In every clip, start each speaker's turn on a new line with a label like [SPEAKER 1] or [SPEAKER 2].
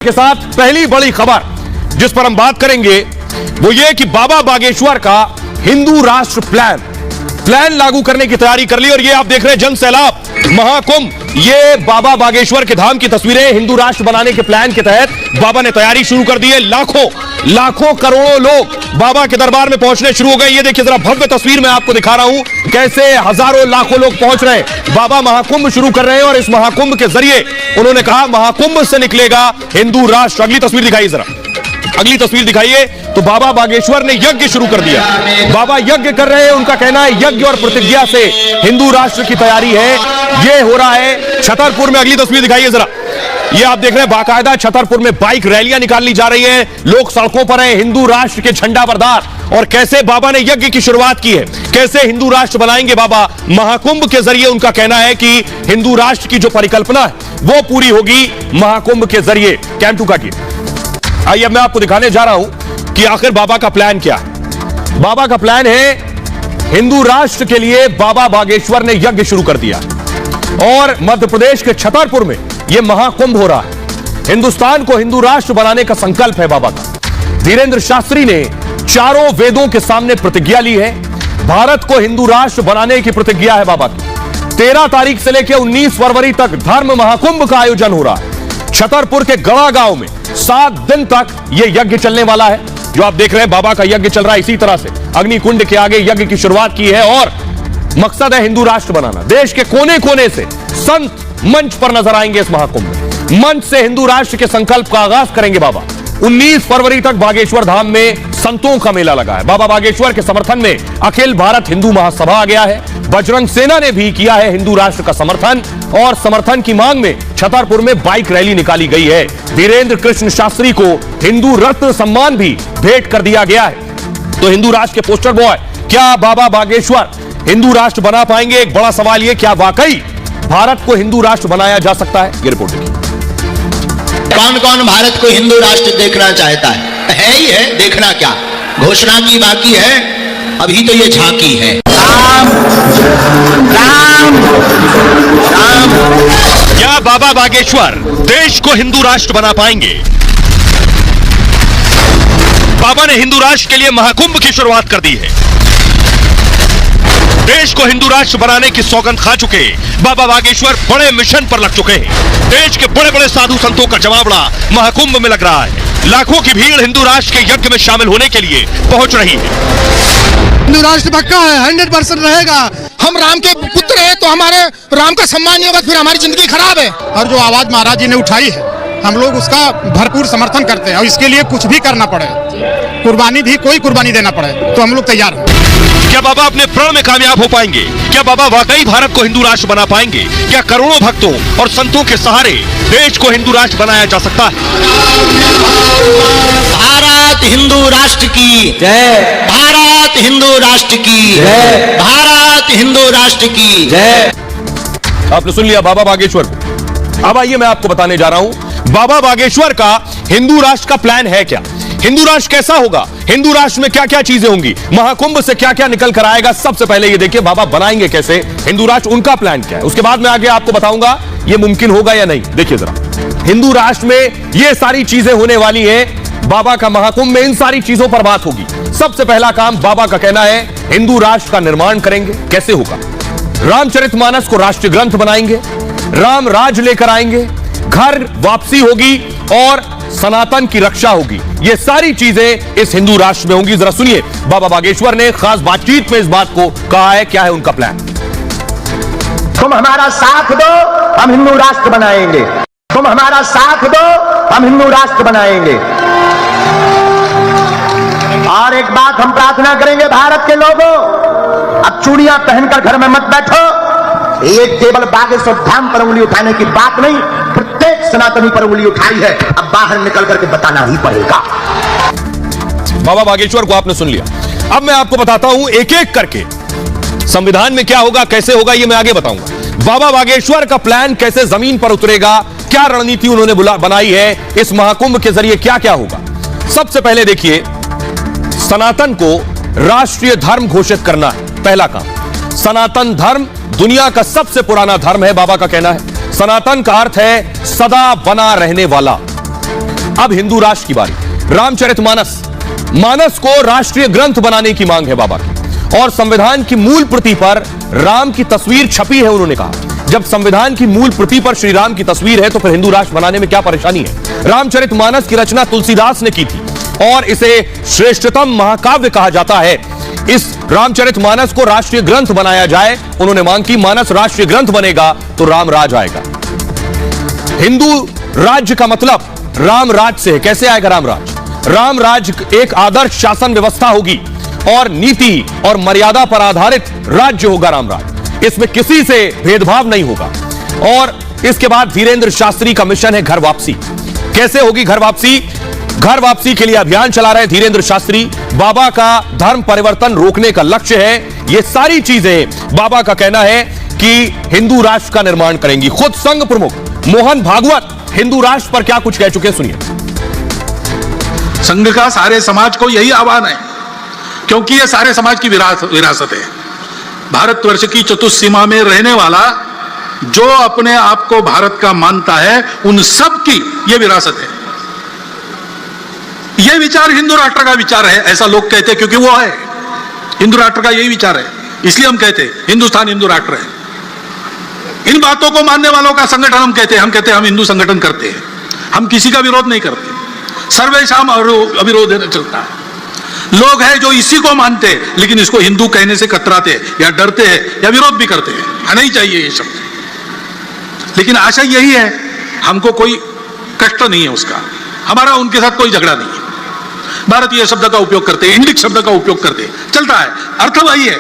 [SPEAKER 1] के साथ पहली बड़ी खबर जिस पर हम बात करेंगे वो ये कि बाबा बागेश्वर का हिंदू राष्ट्र प्लान लागू करने की तैयारी कर ली। और ये आप देख रहे हैं जन सैलाब महाकुंभ, ये बाबा बागेश्वर के धाम की तस्वीरें। हिंदू राष्ट्र बनाने के प्लान के तहत बाबा ने तैयारी शुरू कर दी है। लाखों करोड़ों लोग बाबा के दरबार में पहुंचने शुरू हो गए। ये देखिए जरा भव्य तस्वीर मैं आपको दिखा रहा हूं कैसे हजारों लाखों लोग पहुंच रहे हैं। बाबा महाकुंभ शुरू कर रहे हैं और इस महाकुंभ के जरिए उन्होंने कहा महाकुंभ से निकलेगा हिंदू राष्ट्र। अगली तस्वीर दिखाइए जरा, अगली तस्वीर दिखाइए। तो बाबा बागेश्वर ने यज्ञ शुरू कर दिया। बाबा यज्ञ कर रहे हैं। उनका कहना है यज्ञ और प्रतिज्ञा से हिंदू राष्ट्र की तैयारी है। ये हो रहा है छतरपुर में। अगली तस्वीर दिखाइए जरा, ये आप देख रहे हैं बाकायदा छतरपुर में बाइक रैलियां निकाली जा रही हैं, लोग सड़कों पर हैं हिंदू राष्ट्र के झंडा बरदार। और कैसे बाबा ने यज्ञ की शुरुआत की है, कैसे हिंदू राष्ट्र बनाएंगे बाबा महाकुंभ के जरिए। उनका कहना है कि हिंदू राष्ट्र की जो परिकल्पना है वो पूरी होगी महाकुंभ के जरिए। कैंप 2 का की आइए अब मैं आपको दिखाने जा रहा हूं कि आखिर बाबा का प्लान क्या है। बाबा का प्लान है हिंदू राष्ट्र के लिए बाबा बागेश्वर ने यज्ञ शुरू कर दिया और मध्य प्रदेश के छतरपुर में यह महाकुंभ हो रहा है। हिंदुस्तान को हिंदू राष्ट्र बनाने का संकल्प है बाबा का। धीरेन्द्र शास्त्री ने चारों वेदों के सामने प्रतिज्ञा ली है। भारत को हिंदू राष्ट्र बनाने की प्रतिज्ञा है बाबा की। 13 तारीख से लेकर 19 फरवरी तक धर्म महाकुंभ का आयोजन हो रहा है। छतरपुर के गड़ा गांव में 7 दिन तक यह यज्ञ चलने वाला है। जो आप देख रहे हैं बाबा का यज्ञ चल रहा है। इसी तरह से अग्निकुंड के आगे यज्ञ की शुरुआत की है और मकसद है हिंदू राष्ट्र बनाना। देश के कोने कोने से संत मंच पर नजर आएंगे इस महाकुंभ में। मंच से हिंदू राष्ट्र के संकल्प का आगाज करेंगे बाबा। 19 फरवरी तक बागेश्वर धाम में संतों का मेला लगा है। बाबा बागेश्वर के समर्थन में अखिल भारत हिंदू महासभा आ गया है। बजरंग सेना ने भी किया है हिंदू राष्ट्र का समर्थन और समर्थन की मांग में छतरपुर में बाइक रैली निकाली गई है। धीरेन्द्र कृष्ण शास्त्री को हिंदू रत्न सम्मान भी भेंट कर दिया गया है। तो हिंदू राष्ट्र के पोस्टर बॉय क्या बाबा बागेश्वर हिंदू राष्ट्र बना पाएंगे? एक बड़ा सवाल ये, क्या वाकई भारत को हिंदू राष्ट्र बनाया जा सकता है? ये रिपोर्ट देखिए।
[SPEAKER 2] कौन कौन भारत को हिंदू राष्ट्र देखना चाहता है ही है, देखना क्या, घोषणा की बाकी है, अभी तो ये झांकी है। राम राम राम।
[SPEAKER 1] क्या बाबा बागेश्वर देश को हिंदू राष्ट्र बना पाएंगे? बाबा ने हिंदू राष्ट्र के लिए महाकुंभ की शुरुआत कर दी है। देश को हिंदू राष्ट्र बनाने की सौगंध खा चुके बाबा बागेश्वर बड़े मिशन पर लग चुके हैं। देश के बड़े बड़े साधु संतों का जमावड़ा महाकुंभ में लग रहा है। लाखों की भीड़ हिंदू राष्ट्र के यज्ञ में शामिल होने के लिए पहुंच रही है।
[SPEAKER 3] हिंदू राष्ट्र पक्का है, 100% रहेगा। हम राम के पुत्र हैं तो हमारे राम का सम्मान नहीं होगा, फिर हमारी जिंदगी खराब है। और जो आवाज महाराज जी ने उठाई है हम लोग उसका भरपूर समर्थन करते हैं और इसके लिए कुछ भी करना पड़े, कुर्बानी भी कोई कुर्बानी देना पड़े तो हम लोग तैयार हैं।
[SPEAKER 1] क्या बाबा अपने प्रण में कामयाब हो पाएंगे? क्या बाबा वाकई भारत को हिंदू राष्ट्र बना पाएंगे? क्या करोड़ों भक्तों और संतों के सहारे देश को हिंदू राष्ट्र बनाया जा सकता है?
[SPEAKER 2] भारत हिंदू राष्ट्र की जय, भारत हिंदू राष्ट्र की जय, भारत हिंदू राष्ट्र की जय।
[SPEAKER 1] आपने सुन लिया बाबा बागेश्वर को। अब आइए मैं आपको बताने जा रहा हूं बाबा बागेश्वर का हिंदू राष्ट्र का प्लान है क्या। हिंदू राष्ट्र कैसा होगा, हिंदू राष्ट्र में क्या क्या चीजें होंगी, महाकुंभ से क्या क्या निकल कर आएगा। सबसे पहले ये देखिए बाबा बनाएंगे कैसे हिंदू राष्ट्र, उनका प्लान क्या है। उसके बाद मैं आगे आपको बताऊंगा ये मुमकिन होगा या नहीं। देखिए जरा, हिंदू राष्ट्र में ये सारी चीजें होने वाली है। बाबा का महाकुंभ में इन सारी चीजों पर बात होगी। सबसे पहला काम बाबा का कहना है हिंदू राष्ट्र का निर्माण करेंगे। कैसे होगा? रामचरितमानस को राष्ट्रीय ग्रंथ बनाएंगे, राम राज लेकर आएंगे, घर वापसी होगी और सनातन की रक्षा होगी। ये सारी चीजें इस हिंदू राष्ट्र में होंगी। जरा सुनिए बाबा बागेश्वर ने खास बातचीत में इस बात को कहा है। क्या है उनका प्लान?
[SPEAKER 4] तुम हमारा साथ दो, हम हिंदू राष्ट्र बनाएंगे। तुम हमारा साथ दो, हम हिंदू राष्ट्र बनाएंगे। और एक बात हम प्रार्थना करेंगे भारत के लोगों, अब चूड़ियां पहनकर घर में मत बैठो। ये केवल बागेश्वर धाम पर उंगली उठाने की बात नहीं, प्रत्येक सनातनी पर उंगली उठाई है। अब बाहर निकल करके बताना ही पड़ेगा।
[SPEAKER 1] बाबा बागेश्वर को आपने सुन लिया। अब मैं आपको बताता हूं एक एक करके संविधान में क्या होगा, कैसे होगा, ये मैं आगे बताऊंगा। बाबा बागेश्वर का प्लान कैसे जमीन पर उतरेगा, क्या रणनीति उन्होंने बनाई है, इस महाकुंभ के जरिए क्या क्या होगा। सबसे पहले देखिए सनातन को राष्ट्रीय धर्म घोषित करना है। पहला काम, सनातन धर्म दुनिया का सबसे पुराना धर्म है। बाबा का कहना है सनातन का अर्थ है सदा बना रहने वाला। अब हिंदू राष्ट्र की बारी। रामचरितमानस मानस को राष्ट्रीय ग्रंथ बनाने की मांग है बाबा की, और संविधान की मूल प्रति पर राम की तस्वीर छपी है। उन्होंने कहा जब संविधान की मूल प्रति पर श्री राम की तस्वीर है तो फिर हिंदू राष्ट्र बनाने में क्या परेशानी है। रामचरितमानस की रचना तुलसीदास ने की थी और इसे श्रेष्ठतम महाकाव्य कहा जाता है। इस रामचरितमानस को राष्ट्रीय ग्रंथ बनाया जाए। उन्होंने मांग की मानस राष्ट्रीय ग्रंथ बनेगा तो राम राज आएगा। हिंदू राज्य का मतलब राम राज से है। कैसे आएगा राम राज? राम राज एक आदर्श शासन व्यवस्था होगी और नीति और मर्यादा पर आधारित राज्य होगा राम राज। इसमें किसी से भेदभाव नहीं होगा। और इसके बाद धीरेन्द्र शास्त्री का मिशन है घर वापसी। कैसे होगी घर वापसी? घर वापसी के लिए अभियान चला रहे धीरेन्द्र शास्त्री। बाबा का धर्म परिवर्तन रोकने का लक्ष्य है। ये सारी चीजें बाबा का कहना है कि हिंदू राष्ट्र का निर्माण करेंगी। खुद संघ प्रमुख मोहन भागवत हिंदू राष्ट्र पर क्या कुछ कह चुके हैं, सुनिए।
[SPEAKER 5] संघ का सारे समाज को यही आह्वान है, क्योंकि यह सारे समाज की विरासत है। भारतवर्ष की चतुष्सीमा में रहने वाला जो अपने आप को भारत का मानता है, उन सब की यह विरासत है। यह विचार हिंदू राष्ट्र का विचार है, ऐसा लोग कहते हैं, क्योंकि वो है हिंदू राष्ट्र का यही विचार है। इसलिए हम कहते हैं हिंदुस्तान हिंदू राष्ट्र है। इन बातों को मानने वालों का संगठन हम कहते हैं हम हिंदू संगठन करते हैं। हम किसी का विरोध नहीं करते, सर्वेशाम अविरोध चलता है। लोग हैं जो इसी को मानते हैं, लेकिन इसको हिंदू कहने से कतराते हैं या डरते हैं या विरोध भी करते हैं। नहीं चाहिए ये शब्द, लेकिन आशा यही है, हमको कोई कष्ट नहीं है उसका, हमारा उनके साथ कोई झगड़ा नहीं है। भारतीय शब्द का उपयोग करते हैं, इंडिक शब्द का उपयोग करते हैं, चलता है। अर्थ वही है,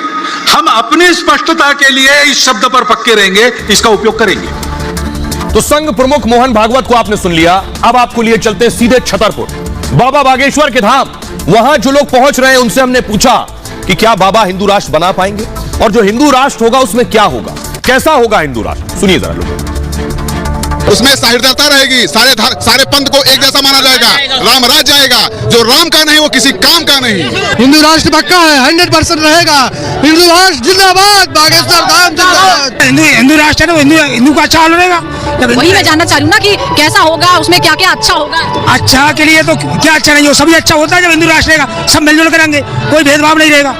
[SPEAKER 5] हम अपनी स्पष्टता के लिए इस शब्द पर पक्के रहेंगे, इसका उपयोग करेंगे।
[SPEAKER 1] तो संघ प्रमुख मोहन भागवत को आपने सुन लिया। अब आपको लिए चलते हैं सीधे छतरपुर, बाबा बागेश्वर के धाम। वहां जो लोग पहुंच रहे हैं उनसे हमने पूछा कि क्या बाबा हिंदू राष्ट्र बना पाएंगे, और जो हिंदू राष्ट्र होगा उसमें क्या होगा, कैसा होगा हिंदू राष्ट्र, सुनिए जरा लोग।
[SPEAKER 3] उसमें सहृदयता रहेगी, सारे पंथ को एक जैसा माना जाएगा, राम राज जाएगा। जो राम का नहीं वो किसी काम का नहीं। हिंदू राष्ट्र पक्का है, 100% रहेगा। हिंदू राष्ट्र जिंदाबाद, बागेश्वर धाम जिंदाबाद।
[SPEAKER 6] हिंदू राष्ट्र है, हिंदू का अच्छा रहेगा।
[SPEAKER 7] वही मैं जानना चाह रही हूँ ना कि कैसा होगा, उसमें क्या क्या अच्छा होगा।
[SPEAKER 6] अच्छा के लिए तो क्या अच्छा नहीं हो, सभी अच्छा होता है जब हिंदू राष्ट्र रहेगा। सब मिलजुल कर रहेंगे, कोई भेदभाव नहीं रहेगा,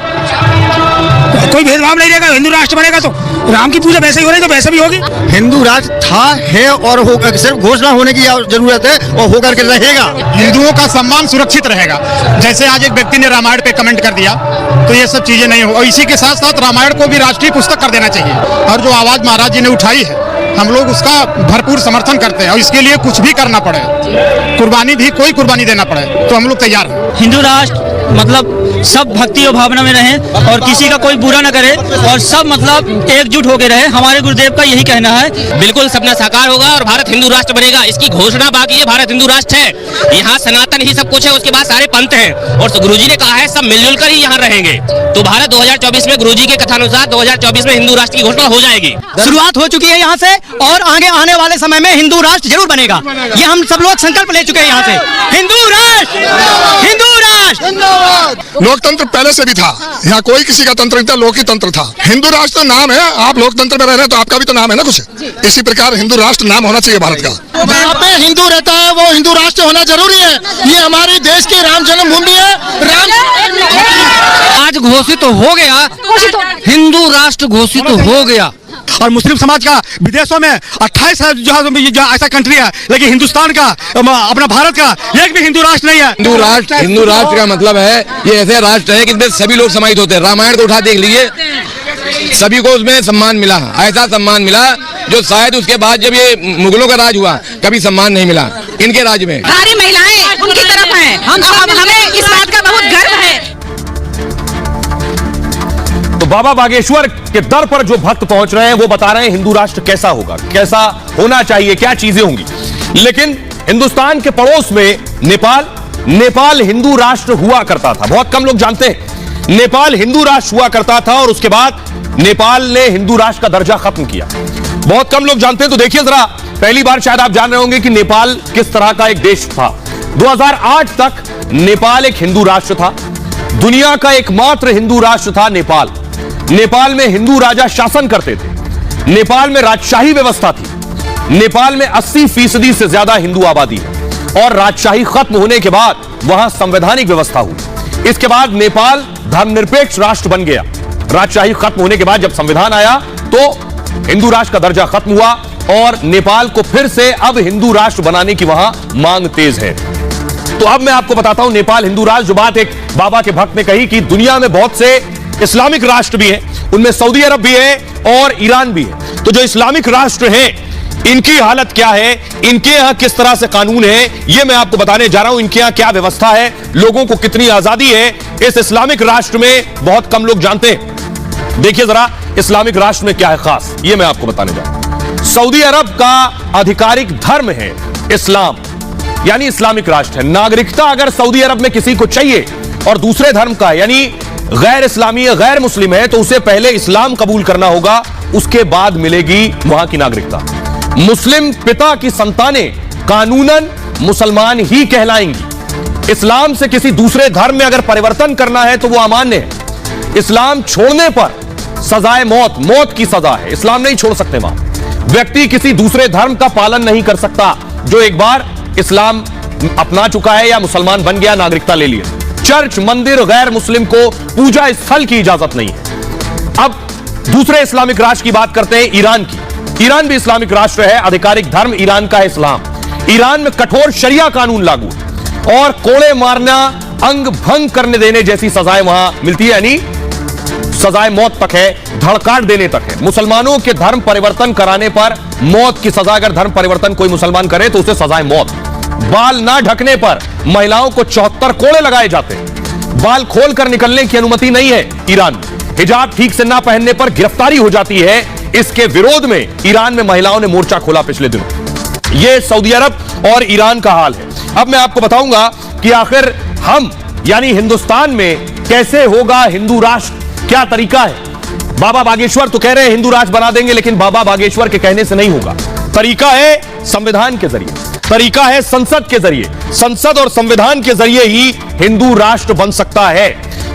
[SPEAKER 6] कोई भेदभाव नहीं रहेगा। हिंदू राष्ट्र बनेगा तो राम की पूजा वैसे ही हो रही तो वैसे भी होगी।
[SPEAKER 3] हिंदू राष्ट्र था, है और होगा, सिर्फ घोषणा होने की जरूरत है और होकर के रहेगा। हिंदुओं का सम्मान सुरक्षित रहेगा। जैसे आज एक व्यक्ति ने रामायण पे कमेंट कर दिया, तो ये सब चीजें नहीं हो। और इसी के साथ साथ रामायण को भी राष्ट्रीय पुस्तक कर देना चाहिए। और जो आवाज महाराज जी ने उठाई है, हम लोग उसका भरपूर समर्थन करते हैं। और इसके लिए कुछ भी करना पड़े, कुर्बानी भी, कोई कुर्बानी देना पड़े, तो हम लोग तैयार हैं।
[SPEAKER 6] हिंदू राष्ट्र मतलब सब भक्ति और भावना में रहें और किसी का कोई बुरा न करे और सब मतलब एकजुट होकर रहे। हमारे गुरुदेव का यही कहना है।
[SPEAKER 8] बिल्कुल सपना साकार होगा और भारत हिंदू राष्ट्र बनेगा। इसकी घोषणा बाकी है, भारत हिंदू राष्ट्र है। यहाँ सनातन ही सब कुछ है, उसके बाद सारे पंथ हैं। और गुरुजी ने कहा है सब मिलजुल कर ही यहाँ रहेंगे। तो भारत 2024 में गुरुजी के कथानुसार 2024 में हिंदू राष्ट्र की घोषणा हो जाएगी।
[SPEAKER 6] शुरुआत हो चुकी है यहाँ से और आगे आने वाले समय में हिंदू राष्ट्र जरूर बनेगा। ये हम सब लोग संकल्प ले चुके हैं यहाँ से। हिंदू राष्ट्र, हिंदू राष्ट्र।
[SPEAKER 3] लोकतंत्र पहले से भी था, यहाँ कोई किसी का तंत्र नहीं था, लोक तंत्र था। हिंदू राष्ट्र नाम है, आप लोकतंत्र में रह रहे हैं तो आपका भी तो नाम है ना कुछ। इसी प्रकार हिंदू राष्ट्र नाम होना चाहिए भारत का। जहाँ पे हिंदू रहता है वो हिंदू राष्ट्र होना जरूरी है। ये हमारे देश की राम जन्मभूमि है।
[SPEAKER 6] आज घोषित तो हो गया, हिंदू राष्ट्र घोषित तो हो गया।
[SPEAKER 3] और मुस्लिम समाज का विदेशों में 28 जो ऐसा कंट्री है, लेकिन हिंदुस्तान का, अपना भारत का एक भी हिंदू राष्ट्र नहीं है।
[SPEAKER 9] हिंदू राष्ट्र का मतलब है ये ऐसे राष्ट्र है कि इसमें सभी लोग समाहित होते हैं। रामायण को उठा देख लीजिए, सभी को उसमें सम्मान मिला, ऐसा सम्मान मिला जो शायद उसके बाद जब ये मुगलों का राज हुआ कभी सम्मान नहीं मिला इनके राज में।
[SPEAKER 7] सारी महिलाएं उनकी तरफ हैं। हमें इस बात का बहुत गर्व है।
[SPEAKER 1] तो बाबा बागेश्वर के दर पर जो भक्त पहुंच रहे हैं वो बता रहे हैं हिंदू राष्ट्र कैसा होगा, कैसा होना चाहिए, क्या चीजें होंगी। लेकिन हिंदुस्तान के पड़ोस में नेपाल हिंदू राष्ट्र हुआ करता था। बहुत कम लोग जानते हैं नेपाल हिंदू राष्ट्र हुआ करता था और उसके बाद नेपाल ने हिंदू राष्ट्र का दर्जा खत्म किया। बहुत कम लोग जानते हैं। तो देखिए जरा, पहली बार शायद आप जान रहे होंगे कि नेपाल किस तरह का एक देश था। 2008 तक नेपाल एक हिंदू राष्ट्र था। दुनिया का एकमात्र हिंदू राष्ट्र था नेपाल। नेपाल में हिंदू राजा शासन करते थे। नेपाल में राजशाही व्यवस्था थी। नेपाल में 80% से ज्यादा हिंदू आबादी है और राजशाही खत्म होने के बाद वहां संवैधानिक व्यवस्था हुई। इसके बाद नेपाल धर्मनिरपेक्ष राष्ट्र बन गया। राजशाही खत्म होने के बाद जब संविधान आया तो हिंदू राष्ट्र का दर्जा खत्म हुआ और नेपाल को फिर से अब हिंदू राष्ट्र बनाने की वहां मांग तेज है। तो अब मैं आपको बताता हूं नेपाल हिंदू राष्ट्र, जो बात एक बाबा के भक्त ने कही कि दुनिया में बहुत से इस्लामिक राष्ट्र भी हैं, उनमें सऊदी अरब भी है और ईरान भी है। तो जो इस्लामिक राष्ट्र हैं इनकी हालत क्या है, इनके यहां किस तरह से कानून है, यह मैं आपको बताने जा रहा हूं। इनके यहां क्या व्यवस्था है, लोगों को कितनी आजादी है, इस इस्लामिक राष्ट्र में बहुत कम लोग जानते हैं। देखिए जरा इस्लामिक राष्ट्र में क्या है खास, यह मैं आपको बताने जा रहा हूं। सऊदी अरब का आधिकारिक धर्म है इस्लाम, यानी इस्लामिक राष्ट्र है। नागरिकता अगर सऊदी अरब में किसी को चाहिए और दूसरे धर्म का यानी गैर इस्लामी गैर मुस्लिम है तो उसे पहले इस्लाम कबूल करना होगा, उसके बाद मिलेगी वहां की नागरिकता। मुस्लिम पिता की संतानें कानूनन मुसलमान ही कहलाएंगी। इस्लाम से किसी दूसरे धर्म में अगर परिवर्तन करना है तो वो अमान्य है। इस्लाम छोड़ने पर सजाए मौत, मौत की सजा है, इस्लाम नहीं छोड़ सकते वहां। व्यक्ति किसी दूसरे धर्म का पालन नहीं कर सकता जो एक बार इस्लाम अपना चुका है या मुसलमान बन गया, नागरिकता ले लिया। चर्च मंदिर गैर मुस्लिम को पूजा स्थल की इजाजत नहीं है। अब दूसरे इस्लामिक राष्ट्र की बात करते हैं, ईरान की। ईरान भी इस्लामिक राष्ट्र है, आधिकारिक धर्म ईरान का है इस्लाम। ईरान में कठोर शरिया कानून लागू और कोड़े मारना, अंग भंग करने देने जैसी सजाएं वहां मिलती है, यानी सजाएं मौत तक है, धड़ काट देने तक है। मुसलमानों के धर्म परिवर्तन कराने पर मौत की सजा, अगर धर्म परिवर्तन कोई मुसलमान करे तो उसे सजाएं मौत। बाल ना ढकने पर महिलाओं को 74 कोड़े लगाए जाते हैं। बाल खोलकर निकलने की अनुमति नहीं है ईरान में। हिजाब ठीक से ना पहनने पर गिरफ्तारी हो जाती है। इसके विरोध में ईरान में महिलाओं ने मोर्चा खोला पिछले दिनों। यह सऊदी अरब और ईरान का हाल है। अब मैं आपको बताऊंगा कि आखिर हम यानी हिंदुस्तान में कैसे होगा हिंदू राष्ट्र, क्या तरीका है। बाबा बागेश्वर तो कह रहे हैं हिंदू राष्ट्र बना देंगे, लेकिन बाबा बागेश्वर के कहने से नहीं होगा। तरीका है संविधान के जरिए, तरीका है संसद के जरिए। संसद और संविधान के जरिए ही हिंदू राष्ट्र बन सकता है।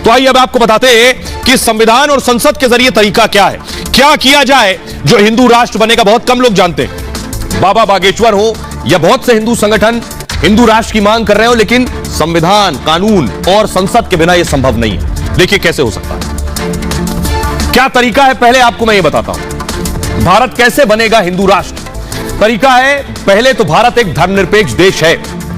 [SPEAKER 1] तो आइए अब आपको बताते हैं कि संविधान और संसद के जरिए तरीका क्या है, क्या किया जाए जो हिंदू राष्ट्र बनेगा। बहुत कम लोग जानते हैं। बाबा बागेश्वर हो या बहुत से हिंदू संगठन हिंदू राष्ट्र की मांग कर रहे हो, लेकिन संविधान, कानून और संसद के बिना यह संभव नहीं है। देखिए कैसे हो सकता है, क्या तरीका है, पहले आपको मैं ये बताता हूं। भारत कैसे बनेगा हिंदू राष्ट्र। तरीका है, पहले तो भारत एक धर्मनिरपेक्ष देश है,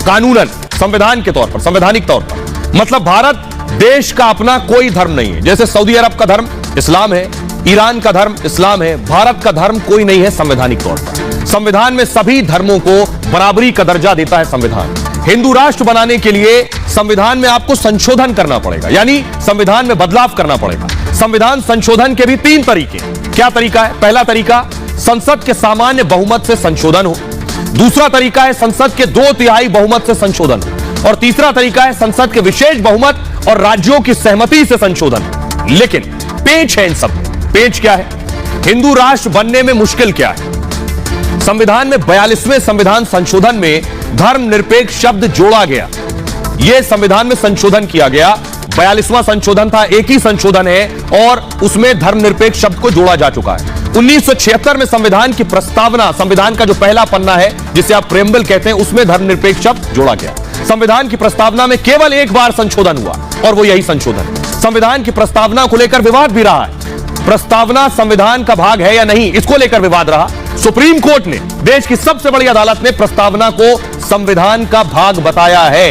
[SPEAKER 1] कानूनन, संविधान के तौर पर, संवैधानिक तौर पर। मतलब भारत देश का अपना कोई धर्म नहीं है। जैसे सऊदी अरब का धर्म इस्लाम है, ईरान का धर्म इस्लाम है, भारत का धर्म कोई नहीं है संवैधानिक तौर पर। संविधान में सभी धर्मों को बराबरी का दर्जा देता है संविधान। हिंदू राष्ट्र बनाने के लिए संविधान में आपको संशोधन करना पड़ेगा, यानी संविधान में बदलाव करना पड़ेगा। संविधान संशोधन के भी 3 तरीके। क्या तरीका है? पहला तरीका, संसद के सामान्य बहुमत से संशोधन हो। दूसरा तरीका है संसद के 2/3 बहुमत से संशोधन हो। और तीसरा तरीका है संसद के विशेष बहुमत और राज्यों की सहमति से संशोधन। लेकिन पेच है इन सब। पेच क्या है? हिंदू राष्ट्र बनने में मुश्किल क्या है? संविधान में 42वें संविधान संशोधन में धर्मनिरपेक्ष शब्द जोड़ा गया। यह संविधान में संशोधन किया गया। 42वां संशोधन था, एक ही संशोधन है और उसमें धर्मनिरपेक्ष शब्द को जोड़ा जा चुका है। 1976 में संविधान की प्रस्तावना, संविधान का जो पहला पन्ना है जिसे आप प्रेम्बल कहते हैं, उसमें धर्मनिरपेक्ष शब्द जोड़ा गया। संविधान की प्रस्तावना में केवल एक बार संशोधन हुआ और वो यही संशोधन। संविधान की प्रस्तावना को लेकर विवाद भी रहा है। प्रस्तावना संविधान का भाग है या नहीं, इसको लेकर विवाद रहा। सुप्रीम कोर्ट ने, देश की सबसे बड़ी अदालत ने, प्रस्तावना को संविधान का भाग बताया है।